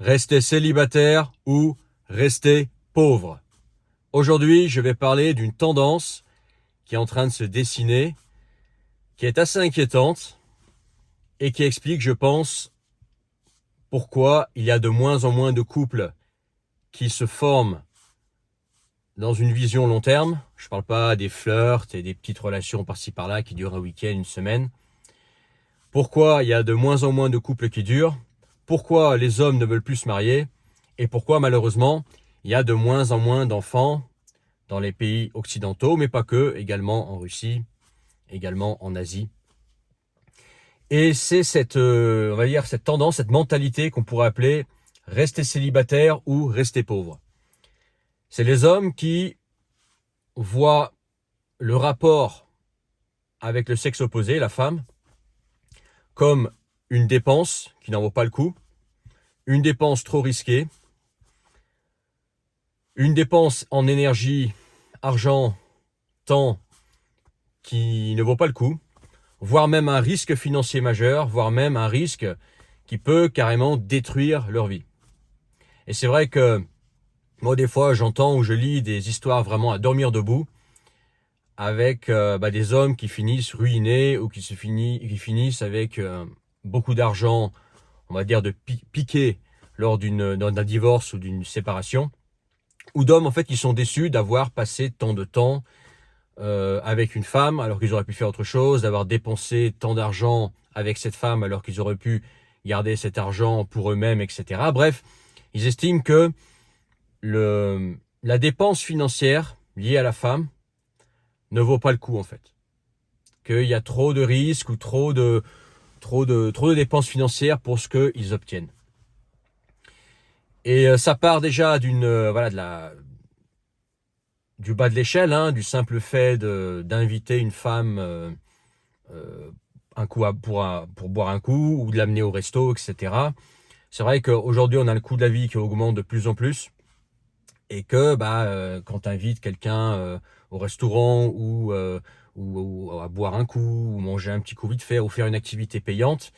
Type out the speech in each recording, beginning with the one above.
Rester célibataire ou rester pauvre. Aujourd'hui, je vais parler d'une tendance qui est en train de se dessiner, qui est assez inquiétante et qui explique, je pense, pourquoi il y a de moins en moins de couples qui se forment dans une vision long terme. Je ne parle pas des flirts et des petites relations par-ci par-là qui durent un week-end, une semaine. Pourquoi il y a de moins en moins de couples qui durent, pourquoi les hommes ne veulent plus se marier et pourquoi malheureusement il y a de moins en moins d'enfants dans les pays occidentaux, mais pas que, également en Russie, également en Asie. Et c'est on va dire, cette tendance, cette mentalité qu'on pourrait appeler rester célibataire ou rester pauvre. C'est les hommes qui voient le rapport avec le sexe opposé, la femme, comme une dépense qui n'en vaut pas le coup, une dépense trop risquée, une dépense en énergie, argent, temps qui ne vaut pas le coup, voire même un risque financier majeur, voire même un risque qui peut carrément détruire leur vie. Et c'est vrai que moi, des fois, j'entends ou je lis des histoires vraiment à dormir debout avec des hommes qui finissent ruinés ou qui finissent avec beaucoup d'argent, on va dire, de piqué lors d'un divorce ou d'une séparation, ou d'hommes en fait qui sont déçus d'avoir passé tant de temps avec une femme alors qu'ils auraient pu faire autre chose, d'avoir dépensé tant d'argent avec cette femme alors qu'ils auraient pu garder cet argent pour eux-mêmes, etc. Bref, ils estiment que la dépense financière liée à la femme ne vaut pas le coup en fait. Qu'il y a trop de risques ou trop de dépenses financières pour ce qu'ils obtiennent. Et ça part déjà du bas de l'échelle, hein, du simple fait d'inviter une femme un coup pour boire un coup ou de l'amener au resto, etc. C'est vrai qu'aujourd'hui, on a le coût de la vie qui augmente de plus en plus et que quand tu invites quelqu'un au restaurant ou à boire un coup ou manger un petit coup vite fait ou faire une activité payante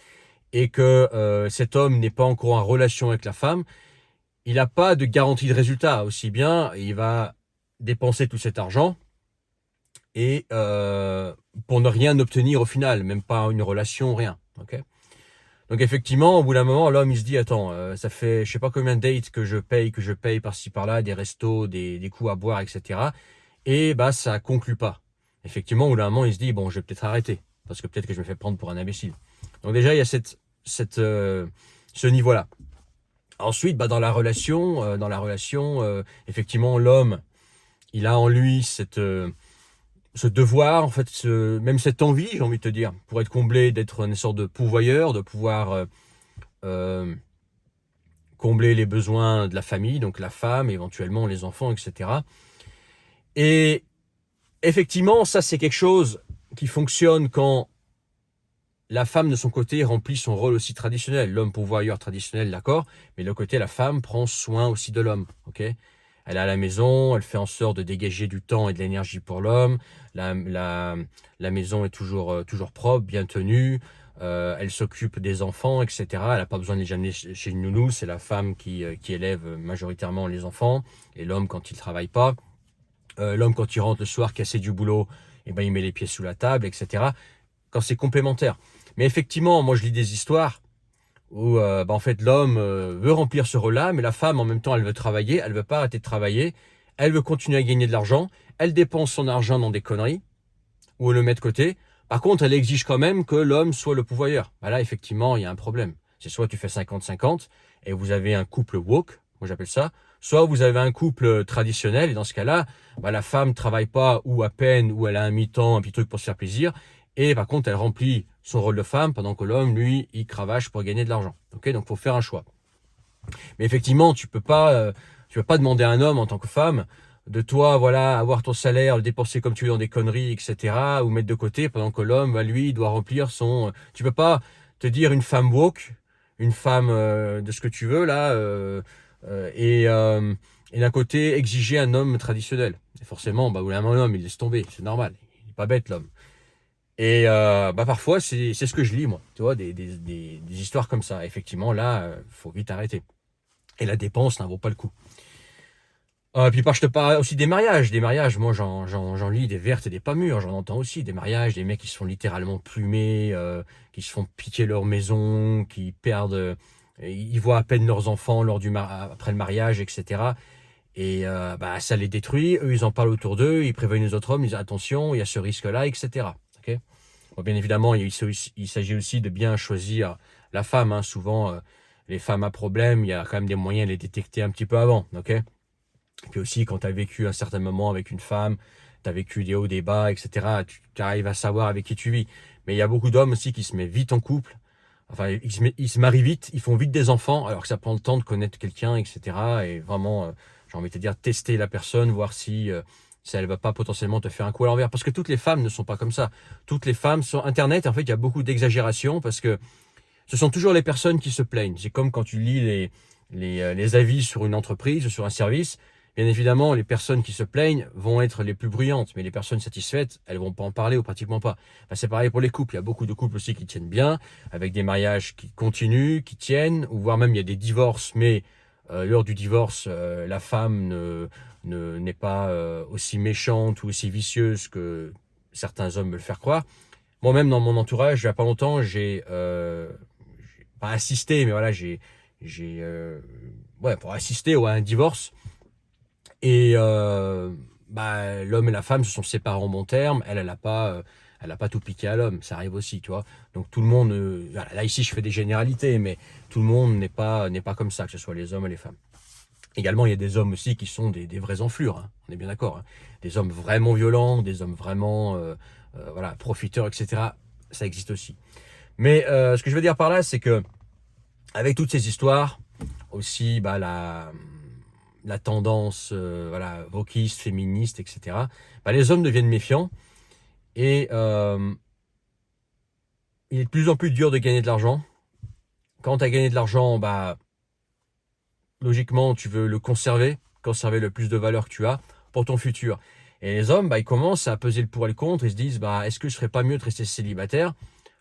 et que cet homme n'est pas encore en relation avec la femme, il n'a pas de garantie de résultat. Aussi bien, il va dépenser tout cet argent et pour ne rien obtenir au final, même pas une relation, rien. Okay, donc effectivement, au bout d'un moment, l'homme il se dit attends, ça fait je sais pas combien de dates que je paye par-ci par-là, des restos, des coups à boire, etc. Et ça conclut pas. Effectivement, au bout d'un moment, il se dit bon, je vais peut-être arrêter parce que peut-être que je me fais prendre pour un imbécile. Donc déjà, il y a ce niveau-là. Ensuite, dans la relation, effectivement, l'homme, il a en lui ce devoir, en fait, même cette envie, j'ai envie de te dire, pour être comblé, d'être une sorte de pourvoyeur, de pouvoir combler les besoins de la famille, donc la femme, éventuellement les enfants, etc. Et effectivement, ça c'est quelque chose qui fonctionne quand la femme de son côté remplit son rôle aussi traditionnel. L'homme pourvoyeur traditionnel, d'accord, mais de l'autre côté, la femme prend soin aussi de l'homme, ok. Elle est à la maison, elle fait en sorte de dégager du temps et de l'énergie pour l'homme. La maison est toujours propre, bien tenue. Elle s'occupe des enfants, etc. Elle n'a pas besoin de les amener chez une nounou. C'est la femme qui élève majoritairement les enfants. Et l'homme, quand il ne travaille pas, l'homme, quand il rentre le soir cassé du boulot, il met les pieds sous la table, etc. Quand c'est complémentaire. Mais effectivement, moi je lis des histoires où en fait l'homme veut remplir ce rôle-là, mais la femme en même temps elle veut travailler, elle veut pas arrêter de travailler, elle veut continuer à gagner de l'argent, elle dépense son argent dans des conneries, ou elle le met de côté. Par contre, elle exige quand même que l'homme soit le pourvoyeur. Là, effectivement, il y a un problème. C'est soit tu fais 50-50 et vous avez un couple woke, moi j'appelle ça, soit vous avez un couple traditionnel et dans ce cas-là, la femme travaille pas ou à peine ou elle a un mi-temps, un petit truc pour se faire plaisir. Et par contre, elle remplit son rôle de femme pendant que l'homme, lui, il cravache pour gagner de l'argent. Ok, donc faut faire un choix. Mais effectivement, tu peux pas demander à un homme en tant que femme de toi, avoir ton salaire, le dépenser comme tu veux dans des conneries, etc., ou mettre de côté pendant que l'homme, lui, doit remplir son. Tu peux pas te dire une femme woke, une femme de ce que tu veux là, et d'un côté exiger un homme traditionnel. Et forcément, un homme, il laisse tomber, c'est normal. Il est pas bête l'homme. Et parfois, c'est ce que je lis, moi. Tu vois, des histoires comme ça. Effectivement, là, faut vite arrêter. Et la dépense n'en vaut pas le coup. Puis je te parle aussi des mariages. Des mariages, moi j'en lis des vertes et des pas mûres. J'en entends aussi des mariages, des mecs qui se font littéralement plumer, qui se font piquer leur maison, qui perdent, ils voient à peine leurs enfants après le mariage, etc. Et ça les détruit. Eux, ils en parlent autour d'eux, ils préviennent les autres hommes, ils disent attention, il y a ce risque-là, etc. Ok. Bon, bien évidemment, il s'agit aussi de bien choisir la femme. Hein. Souvent, les femmes à problème, il y a quand même des moyens de les détecter un petit peu avant. Ok. Et puis aussi, quand tu as vécu un certain moment avec une femme, tu as vécu des hauts, des bas, etc., tu arrives à savoir avec qui tu vis. Mais il y a beaucoup d'hommes aussi qui se mettent vite en couple. Enfin, ils se marient vite, ils font vite des enfants, alors que ça prend le temps de connaître quelqu'un, etc. Et vraiment, j'ai envie de te dire, tester la personne, voir si elle va pas potentiellement te faire un coup à l'envers. Parce que toutes les femmes ne sont pas comme ça. Toutes les femmes sur Internet, en fait, il y a beaucoup d'exagération parce que ce sont toujours les personnes qui se plaignent. C'est comme quand tu lis les avis sur une entreprise ou sur un service. Bien évidemment, les personnes qui se plaignent vont être les plus bruyantes, mais les personnes satisfaites, elles vont pas en parler ou pratiquement pas. Enfin, c'est pareil pour les couples. Il y a beaucoup de couples aussi qui tiennent bien, avec des mariages qui continuent, qui tiennent, ou voire même il y a des divorces, mais lors du divorce, la femme n'est pas aussi méchante ou aussi vicieuse que certains hommes veulent faire croire. Moi-même, dans mon entourage, il n'y a pas longtemps, j'ai pas assisté, mais voilà, pour assister à un divorce. Et l'homme et la femme se sont séparés en bons termes. Elle a pas tout piqué à l'homme. Ça arrive aussi, tu vois. Donc tout le monde, voilà, là ici je fais des généralités, mais tout le monde n'est pas comme ça, que ce soit les hommes et les femmes. Également, il y a des hommes aussi qui sont des vraies enflures. Hein. On est bien d'accord. Hein. Des hommes vraiment violents, des hommes vraiment, voilà, profiteurs, etc. Ça existe aussi. Mais ce que je veux dire par là, c'est que avec toutes ces histoires, aussi la tendance voilà, wokiste, féministe, etc., les hommes deviennent méfiants et il est de plus en plus dur de gagner de l'argent. Quand tu as gagné de l'argent, logiquement, tu veux le conserver le plus de valeur que tu as pour ton futur. Et les hommes, ils commencent à peser le pour et le contre. Ils se disent, est-ce que je serais pas mieux de rester célibataire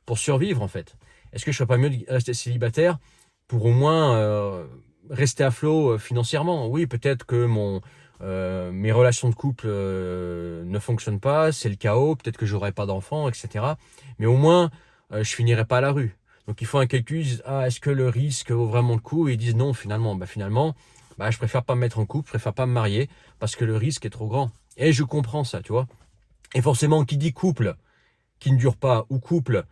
pour survivre, en fait? Est-ce que je serais pas mieux de rester célibataire pour au moins rester à flot financièrement? Oui, peut-être que mes relations de couple ne fonctionnent pas, c'est le chaos, peut-être que j'aurai pas d'enfants, etc. Mais au moins, je finirai pas à la rue. Donc ils font un calcul, ils disent, est-ce que le risque vaut vraiment le coup? Et ils disent non, finalement, je préfère pas me mettre en couple, je préfère pas me marier parce que le risque est trop grand. Et je comprends ça, tu vois. Et forcément, qui dit couple qui ne dure pas ou couple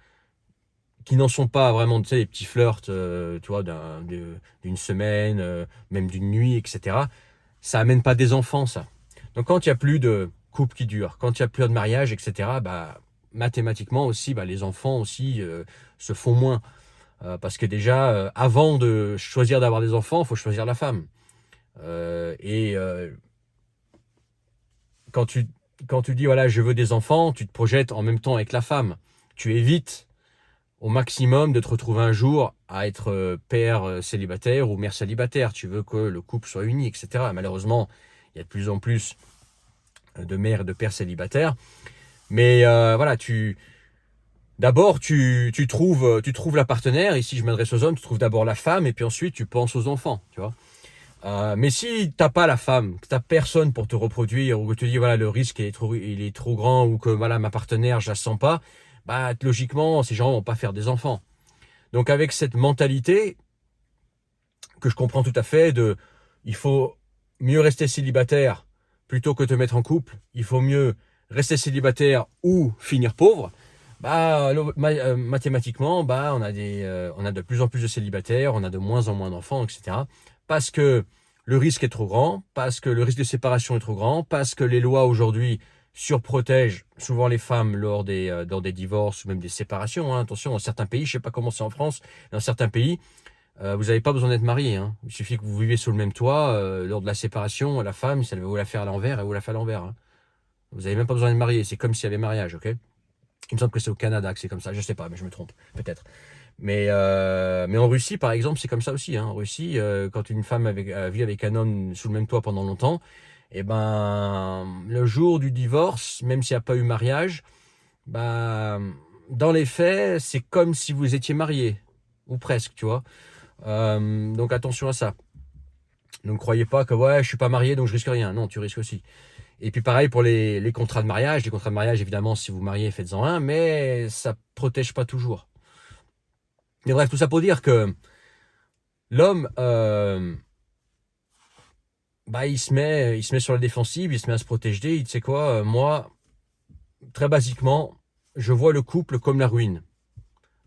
qui n'en sont pas vraiment, tu sais, des petits flirts, tu vois, d'une semaine, même d'une nuit, etc. Ça amène pas des enfants, ça. Donc quand il y a plus de couple qui dure, quand il y a plus de mariage, etc. Mathématiquement aussi, les enfants aussi se font moins. Parce que déjà, avant de choisir d'avoir des enfants, il faut choisir la femme. Et quand tu, quand tu dis, voilà, je veux des enfants, tu te projettes en même temps avec la femme. Tu évites au maximum de te retrouver un jour à être père célibataire ou mère célibataire. Tu veux que le couple soit uni, etc. Malheureusement, il y a de plus en plus de mères et de pères célibataires. Mais voilà, d'abord, tu trouves la partenaire. Ici, je m'adresse aux hommes. Tu trouves d'abord la femme et puis ensuite, tu penses aux enfants. Tu vois. Mais si t'as pas la femme, que t'as personne pour te reproduire, ou que tu dis voilà le risque il est trop grand, ou que voilà ma partenaire je la sens pas, logiquement ces gens vont pas faire des enfants. Donc avec cette mentalité que je comprends tout à fait il faut mieux rester célibataire plutôt que te mettre en couple, il faut mieux rester célibataire ou finir pauvre. Mathématiquement, on a de plus en plus de célibataires, on a de moins en moins d'enfants, etc. Parce que le risque est trop grand, parce que le risque de séparation est trop grand, parce que les lois aujourd'hui surprotègent souvent les femmes dans des divorces ou même des séparations. Hein. Attention, dans certains pays, je sais pas comment c'est en France, dans certains pays, vous n'avez pas besoin d'être marié. Hein. Il suffit que vous vivez sous le même toit. Lors de la séparation, la femme, si elle veut vous la faire à l'envers, elle vous la fait à l'envers. Hein. Vous n'avez même pas besoin d'être marié. C'est comme s'il y avait mariage, ok? Il me semble que c'est au Canada que c'est comme ça. Je sais pas, mais je me trompe, peut-être. Mais en Russie, par exemple, c'est comme ça aussi. Hein. En Russie, quand une femme vit avec un homme sous le même toit pendant longtemps, le jour du divorce, même s'il n'y a pas eu mariage, dans les faits, c'est comme si vous étiez mariés, ou presque, tu vois. Donc attention à ça. Donc, croyez pas que ouais, je suis pas marié, donc je risque rien. Non, tu risques aussi. Et puis pareil pour les contrats de mariage. Les contrats de mariage, évidemment, si vous mariez, faites-en un, mais ça protège pas toujours. Mais bref, tout ça pour dire que l'homme, bah, il se met sur la défensive, il se met à se protéger. Il sait quoi, moi, très basiquement, je vois le couple comme la ruine.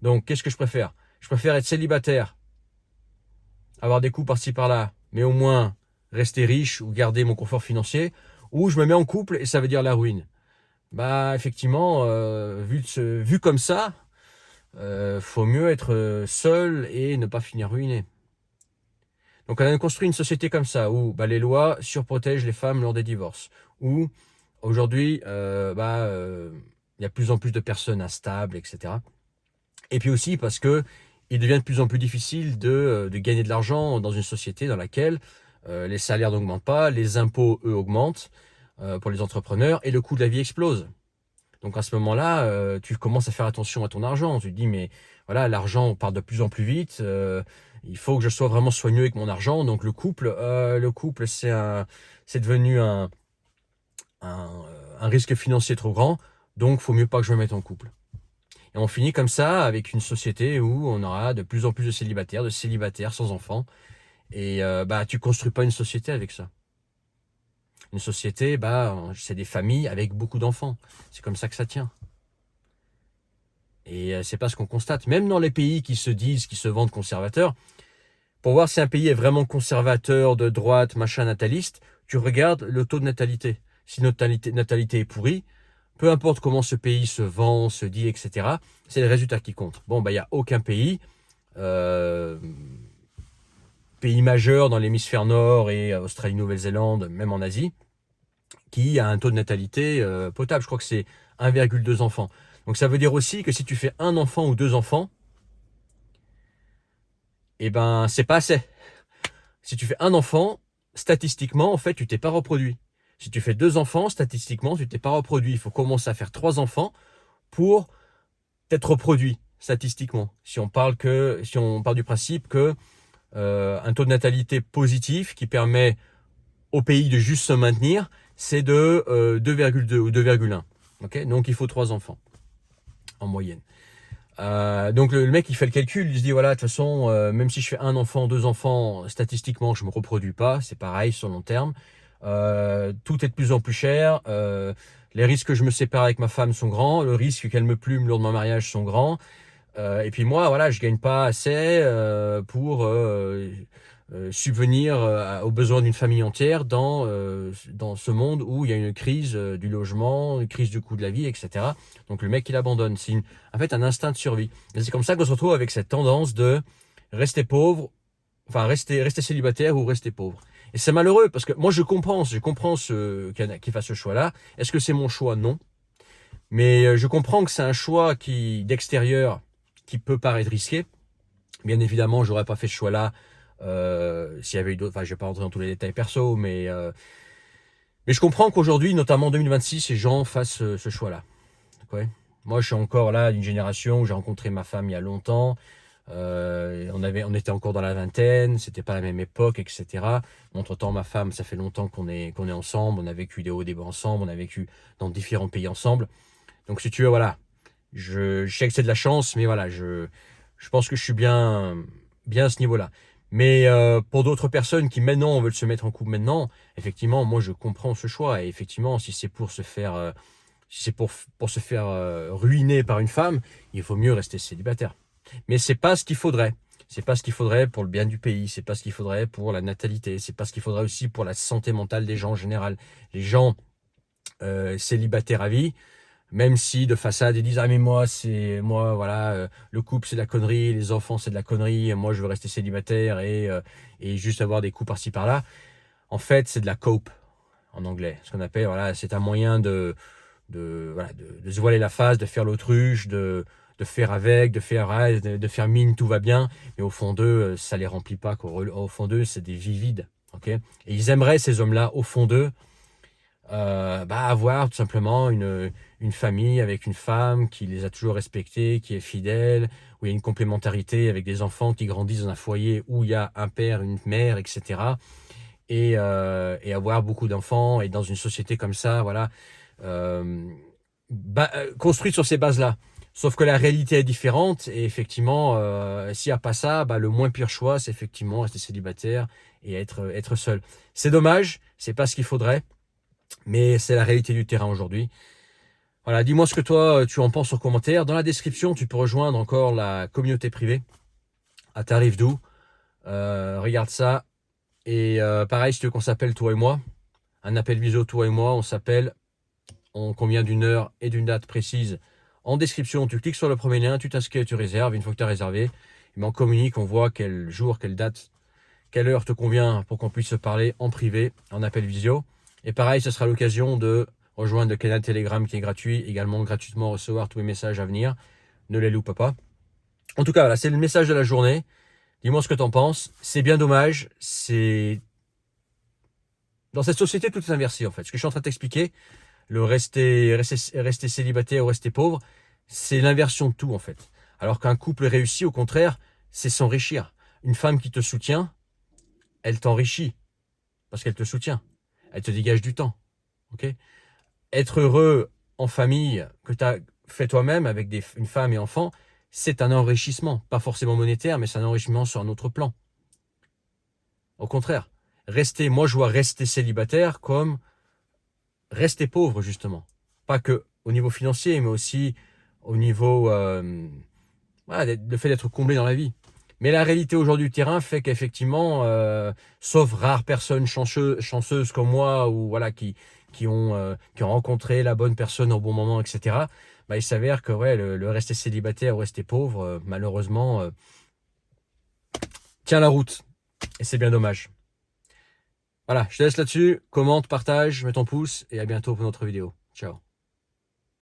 Donc, qu'est-ce que je préfère? Je préfère être célibataire, avoir des coups par-ci par-là, mais au moins rester riche ou garder mon confort financier, ou je me mets en couple et ça veut dire la ruine. Bah, effectivement, vu comme ça, faut mieux être seul et ne pas finir ruiné. Donc on a construit une société comme ça, où bah, les lois surprotègent les femmes lors des divorces, où aujourd'hui, il y a de plus en plus de personnes instables, etc. Et puis aussi parce que il devient de plus en plus difficile de gagner de l'argent dans une société dans laquelle les salaires n'augmentent pas, les impôts, eux, augmentent pour les entrepreneurs, et le coût de la vie explose. Donc à ce moment-là, tu commences à faire attention à ton argent. Tu te dis, mais voilà, l'argent part de plus en plus vite. Il faut que je sois vraiment soigneux avec mon argent. Donc le couple, c'est devenu un risque financier trop grand. Donc, faut mieux pas que je me mette en couple. Et on finit comme ça avec une société où on aura de plus en plus de célibataires sans enfants. Et bah, tu construis pas une société avec ça. Une société, bah, c'est des familles avec beaucoup d'enfants. C'est comme ça que ça tient. Et c'est pas ce qu'on constate. Même dans les pays qui se vendent conservateurs, pour voir si un pays est vraiment conservateur, de droite, machin, nataliste, tu regardes le taux de natalité. Si notre natalité est pourrie, peu importe comment ce pays se vend, se dit, etc., c'est le résultat qui compte. Bon, bah, il n'y a aucun euh, pays majeur dans l'hémisphère nord et Australie, Nouvelle-Zélande, même en Asie, qui a un taux de natalité potable. Je crois que c'est 1,2 enfants. Donc ça veut dire aussi que si tu fais un enfant ou deux enfants, eh ben c'est pas assez. Si tu fais un enfant, statistiquement, en fait, tu t'es pas reproduit. Si tu fais deux enfants, statistiquement, tu t'es pas reproduit. Il faut commencer à faire trois enfants pour t'être reproduit, statistiquement. Si on part du principe que un taux de natalité positif qui permet au pays de juste se maintenir, c'est de 2,2 ou 2,1. Okay, donc il faut trois enfants en moyenne. Donc le mec il fait le calcul, il se dit voilà, de toute façon, même si je fais un enfant, deux enfants, statistiquement je me reproduis pas, c'est pareil sur le long terme. Tout est de plus en plus cher. Les risques que je me sépare avec ma femme sont grands, le risque qu'elle me plume lors de mon mariage sont grands. Et puis moi, voilà, je gagne pas assez pour subvenir aux besoins d'une famille entière dans ce monde où il y a une crise du logement, une crise du coût de la vie, etc. Donc le mec, il abandonne. C'est en fait un instinct de survie. Et c'est comme ça qu'on se retrouve avec cette tendance de rester pauvre, enfin rester célibataire ou rester pauvre. Et c'est malheureux parce que moi je comprends qui fasse ce choix-là. Est-ce que c'est mon choix? Non. Mais je comprends que c'est un choix d'extérieur qui peut paraître risqué. Bien évidemment, j'aurais pas fait ce choix-là s'il y avait eu d'autres. Enfin, je vais pas rentrer dans tous les détails perso, mais je comprends qu'aujourd'hui, notamment en 2026, les gens fassent ce choix-là. Okay. Moi, je suis encore là d'une génération où j'ai rencontré ma femme il y a longtemps. On était encore dans la vingtaine, c'était pas la même époque, etc. Entre-temps, ma femme, ça fait longtemps qu'on est ensemble, on a vécu des hauts et des bas ensemble, on a vécu dans différents pays ensemble. Donc si tu veux, voilà, je sais que c'est de la chance, mais voilà, je pense que je suis bien à ce niveau-là. Mais pour d'autres personnes qui maintenant veulent se mettre en couple maintenant, effectivement, moi je comprends ce choix. Et effectivement, si c'est pour se faire, pour se faire ruiner par une femme, il faut mieux rester célibataire. Mais c'est pas ce qu'il faudrait. C'est pas ce qu'il faudrait pour le bien du pays. C'est pas ce qu'il faudrait pour la natalité. C'est pas ce qu'il faudrait aussi pour la santé mentale des gens en général. Les gens célibataires à vie, même si de façade ils disent ah mais moi voilà, le couple c'est de la connerie, les enfants c'est de la connerie, moi je veux rester célibataire et juste avoir des coups par-ci par-là. En fait c'est de la cope en anglais, ce qu'on appelle, voilà, c'est un moyen voilà, de se voiler la face, de faire l'autruche, de faire avec, de faire mine tout va bien, mais au fond d'eux ça les remplit pas quoi. Au fond d'eux c'est des vies vides, ok. Et ils aimeraient, ces hommes-là, au fond d'eux, avoir tout simplement une famille avec une femme qui les a toujours respectés, qui est fidèle, où il y a une complémentarité avec des enfants qui grandissent dans un foyer où il y a un père, une mère, etc. Et avoir beaucoup d'enfants et dans une société comme ça, voilà, euh, construite sur ces bases-là. Sauf que la réalité est différente et effectivement, s'il n'y a pas ça, le moins pire choix, c'est effectivement rester célibataire et être seul. C'est dommage, c'est pas ce qu'il faudrait, mais c'est la réalité du terrain aujourd'hui. Voilà, dis-moi ce que toi tu en penses en commentaire. Dans la description, tu peux rejoindre encore la communauté privée à tarif doux. Regarde ça. Et pareil, si tu veux qu'on s'appelle toi et moi, un appel visio toi et moi, on s'appelle, on convient d'une heure et d'une date précise. En description, tu cliques sur le premier lien, tu t'inscris et tu réserves. Une fois que tu as réservé, on communique, on voit quel jour, quelle date, quelle heure te convient pour qu'on puisse se parler en privé, en appel visio. Et pareil, ce sera l'occasion de rejoindre le canal Telegram qui est gratuit, également gratuitement recevoir tous les messages à venir. Ne les loupe pas. En tout cas, voilà, c'est le message de la journée. Dis-moi ce que tu en penses. C'est bien dommage. C'est dans cette société, tout est inversé en fait. Ce que je suis en train de t'expliquer, le rester célibataire ou rester pauvre, c'est l'inversion de tout en fait. Alors qu'un couple réussi, au contraire, c'est s'enrichir. Une femme qui te soutient, elle t'enrichit parce qu'elle te soutient. Elle te dégage du temps. Ok. Être heureux en famille que tu as fait toi-même avec une femme et enfants, c'est un enrichissement, pas forcément monétaire, mais c'est un enrichissement sur un autre plan. Au contraire, moi je vois rester célibataire comme rester pauvre justement. Pas que au niveau financier, mais aussi au niveau voilà, le fait d'être comblé dans la vie. Mais la réalité aujourd'hui du terrain fait qu'effectivement, sauf rares personnes chanceuses comme moi, ou voilà, qui ont rencontré la bonne personne au bon moment, etc., il s'avère que ouais, le rester célibataire ou rester pauvre, malheureusement, tient la route. Et c'est bien dommage. Voilà, je te laisse là-dessus. Commente, partage, mets ton pouce et à bientôt pour une autre vidéo. Ciao.